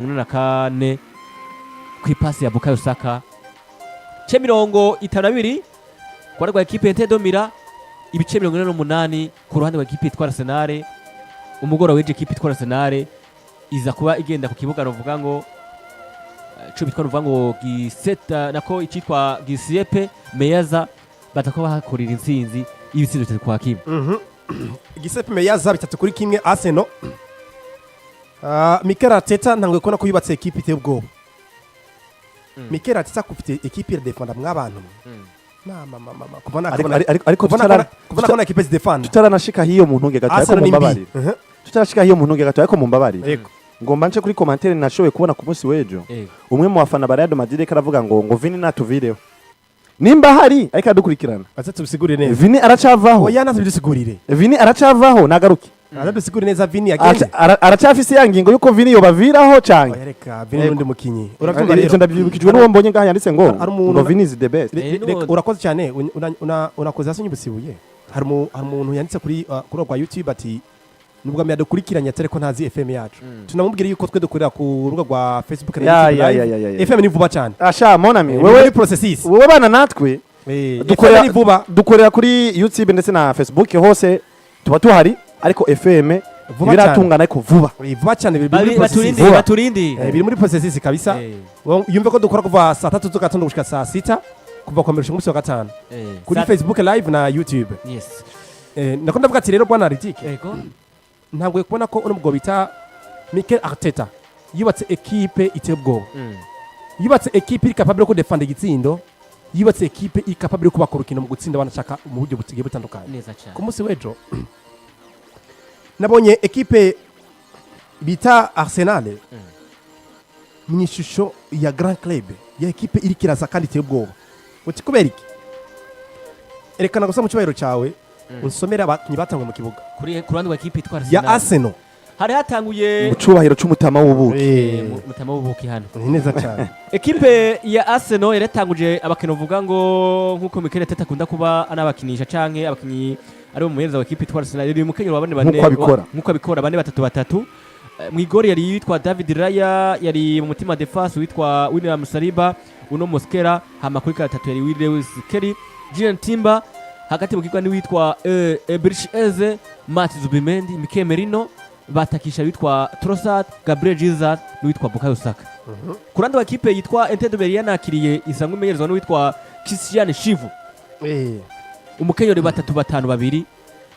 84 kw'ipasi ya Bukayo Saka. Ce 52 kwa rwa equipe Ntedomira, ibice 48 ku ruhande rwa equipe itwara Arsenal. Umugoro w'eje equipe itwara Arsenal iza kuba igenda ku kibuga novuga ngo cyo bitwa novuga ngo giseta nako icitwa Gisiepe Meyaza batakuba hakurira insinzi y'ibisindo bitatu kwa kimwe. Gisiepe Meyaza 3-1 Arsenal. Mikel Arteta ntangwe kona ko yubatse equipe iteye ubwoba. Mikel Arteta kufite equipe ya defenda mw'abantu. Ariko kubona equipe defenda tutaranashika hiyo mu ntunge gato ariko mumbabari. Tutarashika hiyo mu ntunge gato ariko mumbabari. Ngomba nce kuri commentaire nashowe kubona ku munsi w'ejo. Umwe mu bafana ba Real Madrid karavuga ngo Vini natuvireho. Nimba hari ariko adukurikirana. Aza tubisigurire neza. Vini aracavaho. Oya nazibisigurire. Vini aracavaho nagaruke. Aradusigurire neza Vini agende. Aracafise yangingo yuko Vini yobaviraho cyane. Oya reka Vini nundi mukinyi. Urakumva rero ndabyibukijwe n'uwo mbonye ngaha yanditse ngo Vini is the best. Urakoze cyane unakoze hasi nyubusibuye. Hari umuntu yanditse kuri rwa YouTube ati nubwo amya dukurikiranye atari ko ntazi FM yacu. Tunamubwira yuko twe dukorera ku rubuga rwa Facebook na YouTube. FM ni vuba cyane. Asha monami wewe processes. Wewe bana natwe dukorera kuri YouTube ndetse na Facebook hose tuba tuhari ariko FM biratungana ariko vuba. Vuba cyane baturindi. Biri muri processes kabisa. Yumve ko dukora kuva saa 3 z'agatondo gushika saa 6 kuva komeresha umunsi wa gatanu. Kuri Facebook live na YouTube. Yes. Nako ndavuga ati rero bwana Ritike. Yego. Ntabwo kubona ko umugabo bita Mikel Arteta yubatse equipe iteye ubwoba. Yubatse equipe iri capable ko defend igitsindo, yubatse equipe iri capable ko bakora urukino mu gutsinda banashaka mu buryo butsigiye butandukanye. Neza cyane. Ku munsi w'ejo nabonye equipe bita Arsenal mu ishusho ya Grand Club ya equipe iri kiraza kandi iteye ubwoba. Uti kubera iki? Erekana gusa mu cyubahiro cyawe unsomera abakinyi batangwe mu kibuga kuri ruhande rwa equipe itwara ya Arsenal. Hari hatanguye mu cyubahiro cy'umutama w'ubuki. Mutama w'ubuki hano. Neza cyane. Equipe ya Arsenal yaratanguje abakino vuga ngo nkuko Mikel Arteta akunda kuba anabakinisha canke abakinyi ari mu muhereza wa equipe itwara Arsenal yari mukenyero wa bane nkuko abikora bane batatu batatu. Mwigori yari yitwa David Raya, yari mu mutima defense witwa William Saliba, uno Mosquera, hama kuri gatatu yari Lewis Kelly, Jean Timber, hagati mu kigwa ni witwa Ebrich Eze, Matt Zubimendi, Mikel Merino, batakisha witwa Trossard, Gabriel Jesus n'uwitwa Bukayo Saka. Kuranda wa equipe yitwa Ntedomira nakiriye isanzwe imenyerezwa n'uwitwa Christian Shivu. Umukenyero batatu batanu babiri.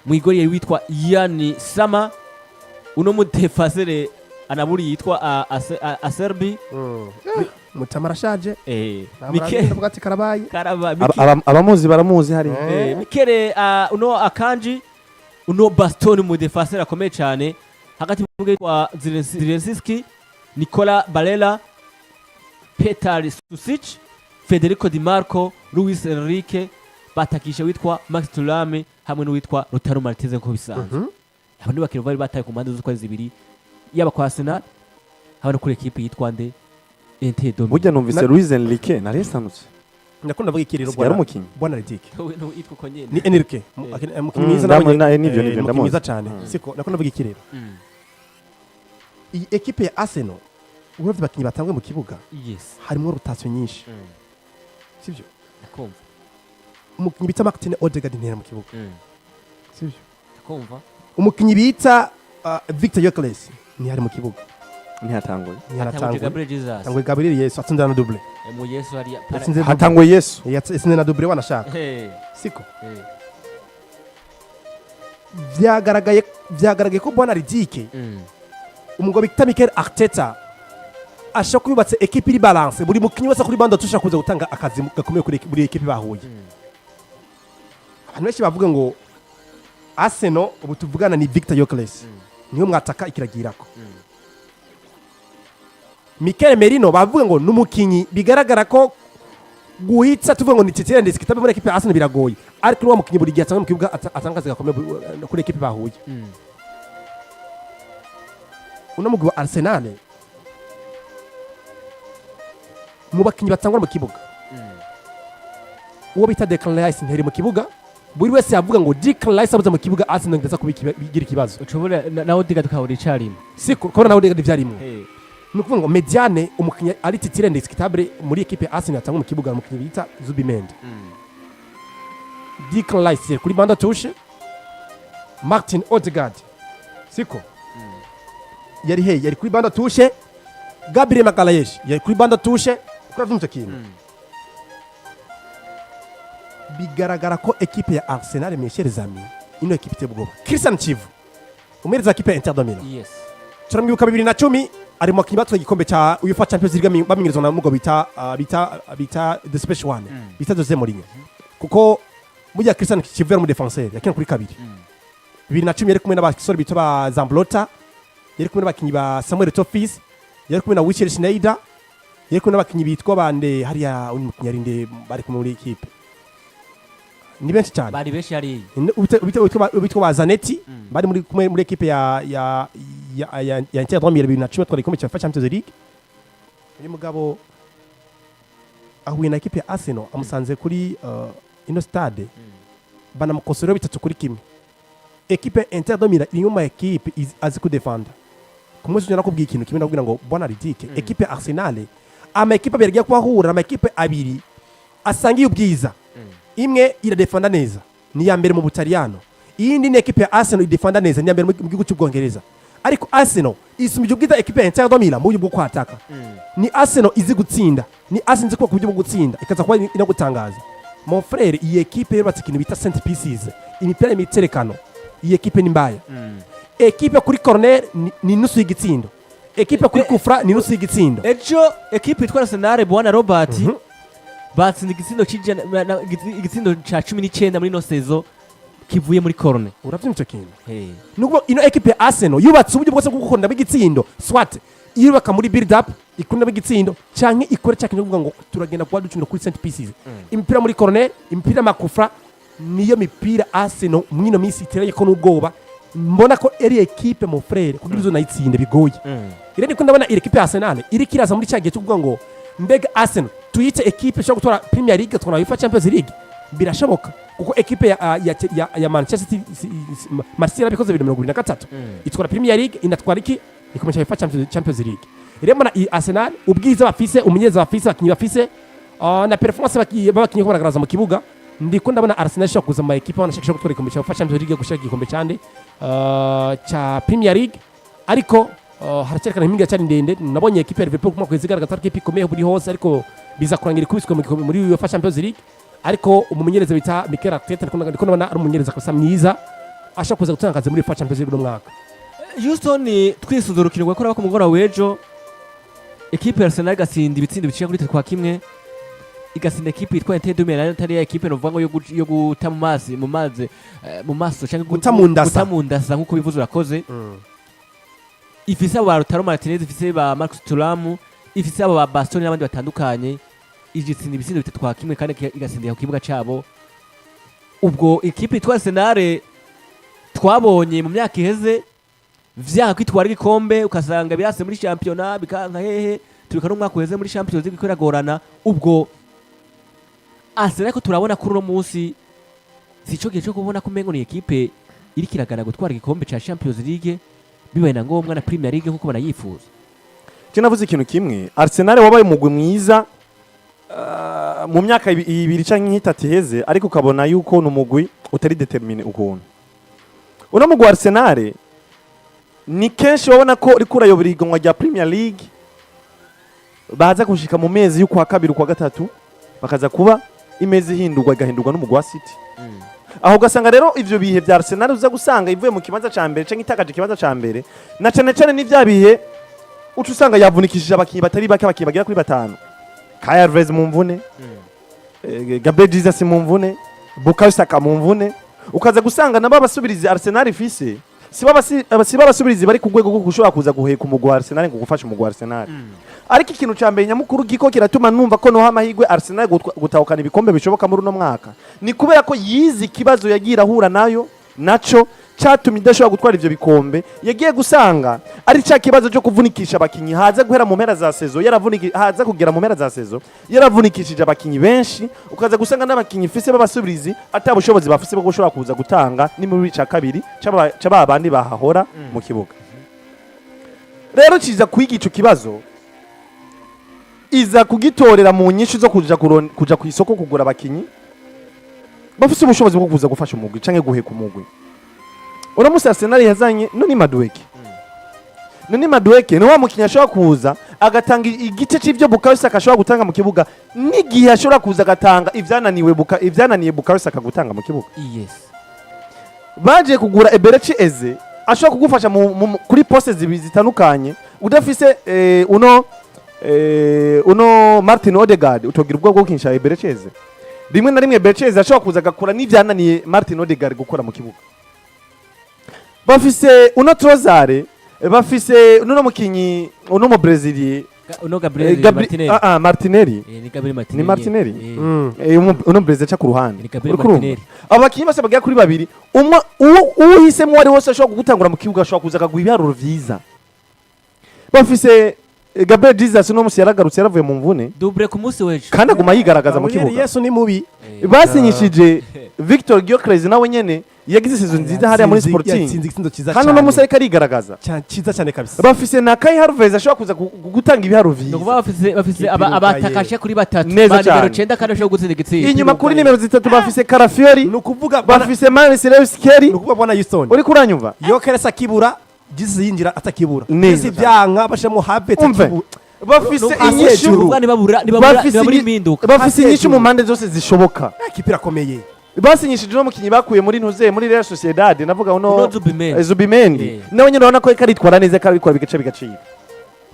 Mwigori yari witwa Yani Sama, uno mudefasere anaburi yitwa Aserbi. Mutamarashaje Mikel bwati karabaye abamuzi baramuzi hari Mikel uno Akanji uno Baston mu defenseur akomeye cyane hagati mu kwa Zirenski Nicola Barella Petar Susic Federico Di Marco Luis Enrique batakisha witwa Max Thuram hamwe n'uwitwa Lautaro Martinez ko bisanzwe abandi bakiro bari bataye ku mpande z'ukwezi zibiri yaba kwa Arsenal haba no kuri equipe yitwa nde Burya numvise Luis Enrique naresanutse. Ndakunda vuga ikiriro bwana Ritike. Ni Enrique. Umukinnyi mwiza nivyo mwiza cyane. Siko ndakunda vuga ikiriro. Iyi equipe ya Arsenal uravye bakinyi batangwe mu kibuga. Yes. Harimo rotation nyinshi. Sivyo? Ndakumva. Umukinnyi bita Martin Odegaard ntera mu kibuga. Sivyo? Ndakumva. Umukinnyi bita Victor Yokeres ni hari mu kibuga. Ntihatanguye. Gabriel Jesus. Tangwe Gabriel Yesu atsinda na double. Mu Yesu hari hatangwe Yesu. Yatsinda na double wanashaka. Siko. Vyagaragaye ko bwana Ritike. Umugabo bita Mikel Arteta ashaka yubatse equipe iri balance buri mukinyi wese kuri bando tushaka kuza gutanga akazi gakomeye kuri equipe bahuye. Abantu benshi bavuga ngo Arsenal ubu tuvugana ni Victor Yokeres. Niyo mwataka ikiragirako. Mikel Merino bavuga ngo numukinyi bigaragara ko guhitsa tuvuga ngo ni titire ndetse kitabe muri equipe Arsenal biragoye ariko uwo mukinyi buri gihe atanga mu kibuga atangaza gakomeye kuri equipe bahuye. Uno mugwi wa Arsenal mu bakinyi batangwa mu kibuga uwo bita Declan Rice nteri mu kibuga buri wese yavuga ngo Declan Rice abuza mu kibuga Arsenal ndaza kubigira ikibazo ucubura naho diga tukabura icyarimwe siko ko naho diga ivyarimwe nukuvuga ngo Mediane umukinnyi ari titire indiscutable muri equipe Arsenal atanga mu kibuga umukinnyi bita Zubimendi Declan Rice kuri banda touche Martin Odegaard siko yari kuri banda touche Gabriel Magalhaes yari kuri banda touche kuravyumva kintu bigaragara ko equipe ya Arsenal mes amis ino equipe tebwoba Christian Chivu umereza equipe ya Inter de Milan yes turamwibuka 2010 ari mu kibatwa igikombe cha UEFA Champions League bamenyerezwa na mugo bita the special one bita Jose Mourinho kuko mujya Christian Chivu mu defenseur yakina kuri kabiri 2010 yari kumwe n'abasore bito ba Zamblota yari kumwe n'abakinyi ba Samuel Tofis yari kumwe na Wichel Schneider yari kumwe n'abakinyi bitwa bande hariya umukinyi arinde bari kumwe muri equipe ni benshi cyane bari benshi hari ubitwa ba Zanetti bari muri equipe ya Inter de Milan 2010 twari komeye cya Champions League uyu mugabo ahuye na equipe ya Arsenal amusanze kuri ino stade banamukosora bitatu kuri kimwe equipe Inter de Milan iri mu equipe azi ku defender kumwese njana kubwira ikintu kimwe ndabwira ngo bona ridike equipe Arsenal ama equipe bergiye kwahura ama equipe abiri asangiye ubwiza imwe iradefenda neza ni ya mbere mu Butaliyano iyindi ni equipe ya Arsenal idefenda neza ni ya mbere mu gihugu cy'Ubwongereza ariko Arsenal isumije ubwiza equipe ya Inter de Milan mu buryo bwo kwataka ni Arsenal izi gutsinda ni Arsenal izi ku buryo bwo gutsinda ikaza kuba ino gutangaza mon frère iyi equipe yubatse ikintu bita cent pieces imipira imiterekano iyi equipe ni mbaya equipe kuri corner ni nusu y'igitsindo equipe kuri kufra ni nusu y'igitsindo ejo equipe itwara Arsenal bwana Robert batsinda igitsindo cha 19 muri no sezo kivuye muri corner uravyumva kintu nuko ino equipe ya Arsenal yubatse uburyo bwose bwo gukunda b'igitsindo swat yubaka muri build up ikunda b'igitsindo canke ikore cyakintu kuvuga ngo turagenda kwa ducunda kuri cent pieces imipira muri corner imipira makufra niyo mipira Arsenal mwino misi itereye ko n'ubwoba mbona ko eri equipe mon frère kugira uzo nayitsinde bigoye ire ndiko ndabona iri equipe ya Arsenal iri kiraza muri cyagiye cyo kuvuga ngo mbega Arsenal tuyite equipe cyo gutwara Premier League twara UEFA Champions League birashoboka kuko equipe ya Manchester City Marseille bikoze 2023 itwara Premier League inatwara iki ikomeje UEFA Champions League ire mbona Arsenal ubwiza bafise umunyeza bafise abakinyi bafise na performance bakinyi ko baragaragaza mu kibuga ndiko ndabona Arsenal shaka kuza mu equipe wanashaka gutwara ikomeje UEFA Champions League gushaka igikombe cyande cha Premier League ariko haracyekana impinga cyane ndende nabonye equipe ya Liverpool kuma kwezi garagaza ko ikomeye buri hose ariko biza kurangira kubiswe muri UEFA Champions League ariko umumenyereza bita Mikel Arteta ndiko ndabona ari umumenyereza kosa myiza ashaka kuza gutangaza muri UEFA Champions League no mwaka Houston twisuzurukirwa gukora bako mugora wejo equipe ya Arsenal gasinda ibitsindo biciye kuri 3-1 igasinda equipe itwa Inter de Milan tari equipe no vuga yo guta mu maso cyangwa gutamundasa nkuko bivuze urakoze ifise abo Lautaro Martinez ifise ba Marcus Thuram ifise abo ba Bastoni n'abandi batandukanye igitsinda ibitsindo bitatu kwa kimwe kandi igasindira ku kibuga cabo ubwo equipe itwa Arsenal twabonye mu myaka iheze vyaka kwitwara igikombe ukasanga byase muri championnat bikanka hehe turika no mwaka uheze muri Champions League kwiragorana ubwo Arsenal ko turabona kuri no munsi sico gihe cyo kubona ko mengo ni equipe iri kiragana gutwara igikombe ca Champions League bibaye na ngombwa na Premier League nkuko banayifuza kinavuze ikintu kimwe Arsenal wabaye umugwi mwiza mu myaka ibiri canke itatu iheze ariko ukabona yuko numugwi utari determine ukuntu uno mugwi Arsenal ni kenshi wabona ko uri kurayobora igonwa rya Premier League baza gushika mu mezi y'ukwa kabiri kwa gatatu bakaza kuba imezi hindurwa igahindurwa n'umugwi wa City aho gasanga rero ivyo bihe bya Arsenal uza gusanga ivuye mu kibanza ca mbere canke itakaje ikibanza ca mbere na cane ni vya bihe ucu usanga yavunikishije abakinyi batari bake abakinyi bagira kuri 5 Kai Havertz mu mvune Gabriel Jesus mu mvune Bukayo Saka mu mvune ukaza gusanga nabo abasubirizi Arsenal ifise siba basubirizi bari ku rwego rwo gushobora kuza guheka umugwi wa Arsenal ngo gufasha umugwi wa Arsenal ariko ikintu ca mbere nyamukuru giko kiratuma numva ko noha amahigwe Arsenal gutahukana ibikombe bishoboka muri uno mwaka ni kubera ko yizi kibazo yagira hura nayo naco cyatumye idashobora gutwara ivyo bikombe yagiye gusanga ari cya kibazo cyo kuvunikisha abakinyi haza guhera mu mpera za sezo haza kugera mu mpera za sezo yaravunikishije abakinyi benshi ukaza gusanga n'abakinyi fise babasubirizi atabushobozi bafise bwo gushobora kuza gutanga ni muri ca kabiri c'ababandi bahahora mu kibuga rero kiza kwiga ico kibazo iza kugitorera mu nyinshi zo kuja ku isoko kugura abakinyi bafise ubushobozi bwo kuza gufasha umugwi canke guheka umugwi. Uramusi Arsenal yazanye none Madueke ni wa mukinya ashobora kuza agatanga igice c'ivyo Bukayo Saka ashobora gutanga mu kibuga n'igihe ashobora kuza agatanga ivyananiye Bukayo Saka gutanga mu kibuga. Yes. Baje kugura Eberechi Eze ashobora kugufasha kuri poste zitandukanye udafise uno Martin Odegaard utogira ubwo bwo kinsha Eberechi Eze. Rimwe na rimwe Eberechi Eze ashobora kuza agakora n'ivyananiye Martin Odegaard gukora mu kibuga. Bafise uno Trozare bafise uno mukinyi uno mu Brazilian uno Gabriel Martinelli ni Martinelli uno Brazil cha ku ruhande abakinyi bose bagiye kuri babiri umwe uhisemo wari wose ashobora kugutangura mu kibuga ashobora kuza akaguha ibiharuro vyiza. Bafise Gabriel Jesus uno musi yaragarutse yaravuye mu mvune double ku musi weje kandi aguma yigaragaza mu kibuga. Yesu ni mubi basinyishije Victor Gyökeres nawe nyene yagize season nziza hariya muri Sporting hano no musa karigaragaza cyiza cyane kabisa. Bafise na Kai Harvez ashobora kuza gutanga ibiharuro vyiza. Bafise abatakashe kuri batatu nimero 9 kandi ashobora gutsinda igitsinda. Inyuma kuri nimero 3 bafise Karafiori nukuvuga bafise Marcelewski nukuvuga bwana Houston uri kuranyumva Gyökeres akibura Jesus yinjira atakibura isi byanka bashemo habe takibura. Bafise inyishu bafise inyishu mu mande zose zishoboka. Kipira komeye basinyishije no mukinyi bakuye muri muri Real Sociedad navuga uno Zubimendi nawe nyine urabona ko karitwara neza kabikora bigace bigacira.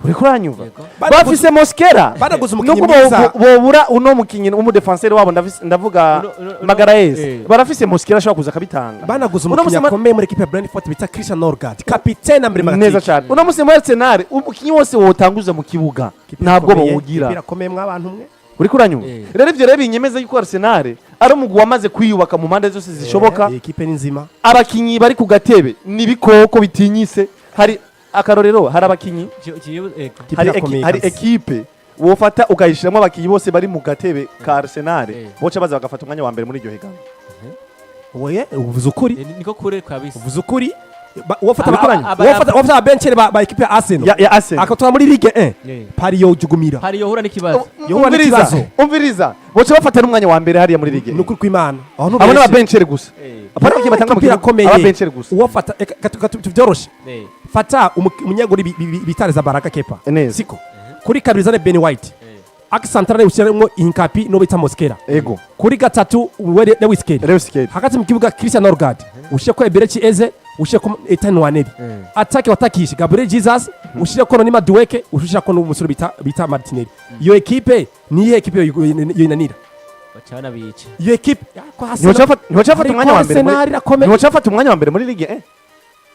Uri kuranyumva bafise Mosquera banaguze umukinyi mwiza bobura uno mukinyi umudefenseur wabo ndavuga Magaraes barafise Mosquera ashobora kuza kabitanga. Banaguze umukinyi akomeye muri equipe ya Brentford bita Christian Norgard capitaine ambre magati neza cyane. Uno musi mu Arsenal umukinyi wose wotanguza mu kibuga ntabwo bawugira birakomeye mwabantu mwe. Uri kuranyumva rero ivyo binyemeza yuko Arsenal ari umugwi wamaze kwiyubaka mu mande zose zishoboka. Equipe ni nzima abakinyi bari ku gatebe nibikoko bitinyise hari akarorero hari abakinyi hari equipe wofata ukayishiramo abakinyi bose bari mu gatebe ka Arsenal boca baza bagafata umwanya wa mbere muri iryo higanwa. Oye uvuze ukuri niko kure kabisa uvuze ukuri wafata benchere ba equipe ya Arsenal ya Arsenal akatora muri Ligue 1 pari yo jugumira pari yo hura n'ikibazo umviriza boca bafata n'umwanya wa mbere hariya muri Ligue nukuri kw'Imana abo n'aba benchere gusa apana ko batanga mu kibuga aba benchere gusa wafata tuvyoroshe fata umunyaguri bitareza Baraka Kepa siko kuri Karizane Ben White akisantrale ushyiramo Inkapi no bita Mosquera ego kuri gatatu Lewis hagati mu kibuga Christian Norgard ushiye ko Eberechi Eze ushiye ko Ethan Nwaneri atake watakisha Gabriel Jesus ushiye ko Nima Dueke ushiye ko n'umusore bita Martinelli. Iyo equipe ni equipe yo inanira bacana bice iyo equipe ntiwacafata umwanya wa mbere muri Ligue 1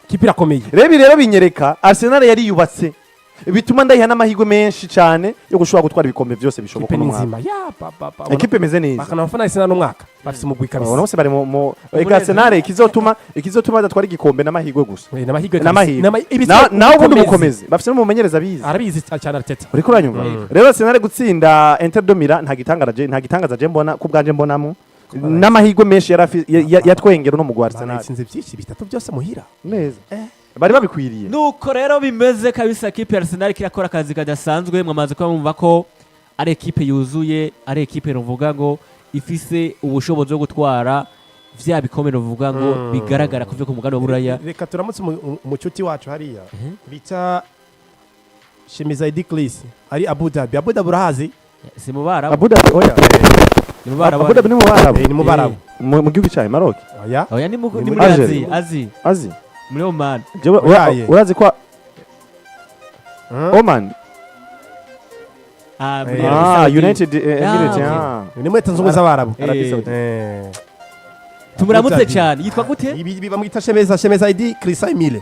equipe irakomeye. Rero binyereka Arsenal yari yubatse bituma ndayiha n'amahirwe menshi cyane yo gushobora gutwara ibikombe byose bishoboka mu mwaka. Equipe imeze neza bakana bafana Arsenal no mwaka bafise umugwi kabisa. Urabona bose bari mu Arsenal ikizotuma badatwara igikombe n'amahirwe gusa naho ubundi bukomeze bafise n'umumenyereza arabizi cyane Arteta. Uri kuranyumva rero Arsenal gutsinda Inter de Milan nta gitangaza je mbona ku bwanje mbonamo n'amahirwe menshi yatwengera no mu Arsenal itsinze byinshi bitatu byose muhira neza bari babikwiriye. Nuko rero bimeze kabisa equipe ya Arsenal kirakora akazi kadasanzwe mwamaze ko mumva ko ari equipe yuzuye ari equipe ruvuga ngo ifise ubushobozi bwo gutwara vya bikomero ruvuga ngo bigaragara kuvye ku mugano buraya. Reka turamutse umucuti wacu hariya bita Shemizaidi Klis ari Abu Dhabi urahazi si mubara Abu Dhabi oya ni mubara Abu Dhabi ni mubara mu gihugu cyawe Maroc oya ni muri Azi muri Oman urazi kwa Oman United Emirates ni muri Tanzania z'Abarabu tumuramutse cyane yitwa gute ibi bamwita Shemizaidi Klis Emile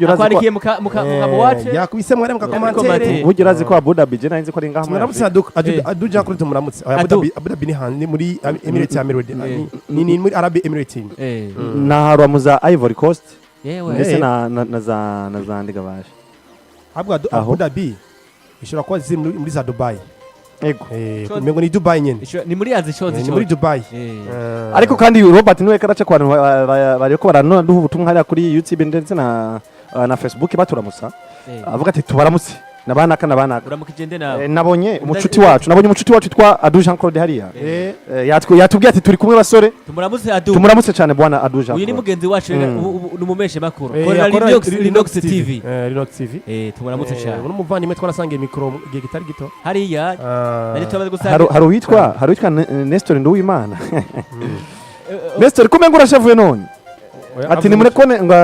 akwarikiye mukamuwace yakubise mwere mukakomantere uburyo urazi ko Abu Dhabi je narinzi ko ari ngaha muramutse aduja kuri tumuramutse Abu Dhabi ni handi muri Emirates ya Melody ni muri Arab Emirates na harwamuza Ivory Coast ndetse na za ndigabasha Abu Dhabi ishobora kuba ziri muri za Dubai ego mengo ni Dubai nyene ni muri Azi cyose ni muri Dubai ariko kandi Robert niwe karaca kwa bari ko baranduha ubutumwa hariya kuri YouTube ndetse na na Facebook baturamusa avuga ati tubaramutse nabanaka uramukije nawe nabonye umucuti wacu twa Adu Jean Claude hariya yatubwiye ati turi kumwe basore tumuramutse cyane bwana Adu Jean uyu ni mugenzi wacu numumeshe makuru Linux TV tumuramutse cyane n'umuvandimwe twarasangiye mikoro gihe kitari gito hariya nari tubaze gusanga hari uwitwa Nestor Nduwimana Nestor kumenga urashavuye none ati nimurekone ngo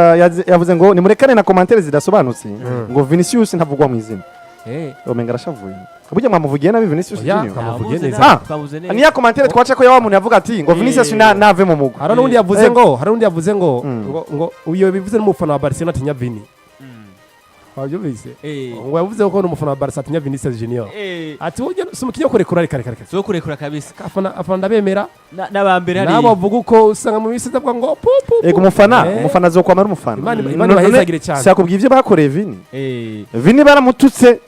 yavuze ngo nimurekane na commentaire zidasobanutse ngo Vinicius ntavugwa mu izina omenga arashavuye burya mwamuvugiye nabi Vinicius Junior twamuvugiye neza niya commentaire twaca ko yawa muntu yavuga ati ngo Vinicius nave mu mugo hari n'undi yavuze ngo uyo bivuze n'umufana wa Barcelona atinya Vini wabyumvise ngo yavuze ko n'umufana wa Barca atinya Vinicius Junior ati wowe sumukinyo kurekura reka so kurekura kabisa afana ndabemera n'abambere hari nabo bavuga uko usanga mu bisi ndavuga ngo ego umufana zo kwamara umufana imana bahezagire cyane sakubwiye ivyo bakoreye Vini baramututse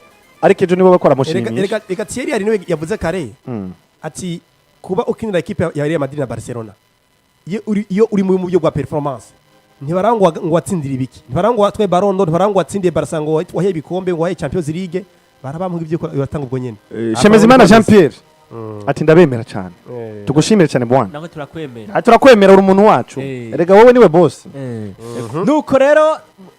ariko ejo nibo bakora mushimisha reka Thierry ari niwe yavuze kare ati kuba ukinira equipe ya Real Madrid na Barcelona iyo uri mu buryo bwa performance ntibarangwa ngo watsindira ibiki ntibarangwa watwe Ballon d'Or ntibarangwa watsindiye Barca ngo wahe ibikombe ngo wahe Champions League barabamuha ibyo batanga ubwo nyene Shemezimana Jean Pierre ati ndabemera cyane tugushimire cyane bwana nawe turakwemera uri umuntu wacu erega wowe niwe boss nuko rero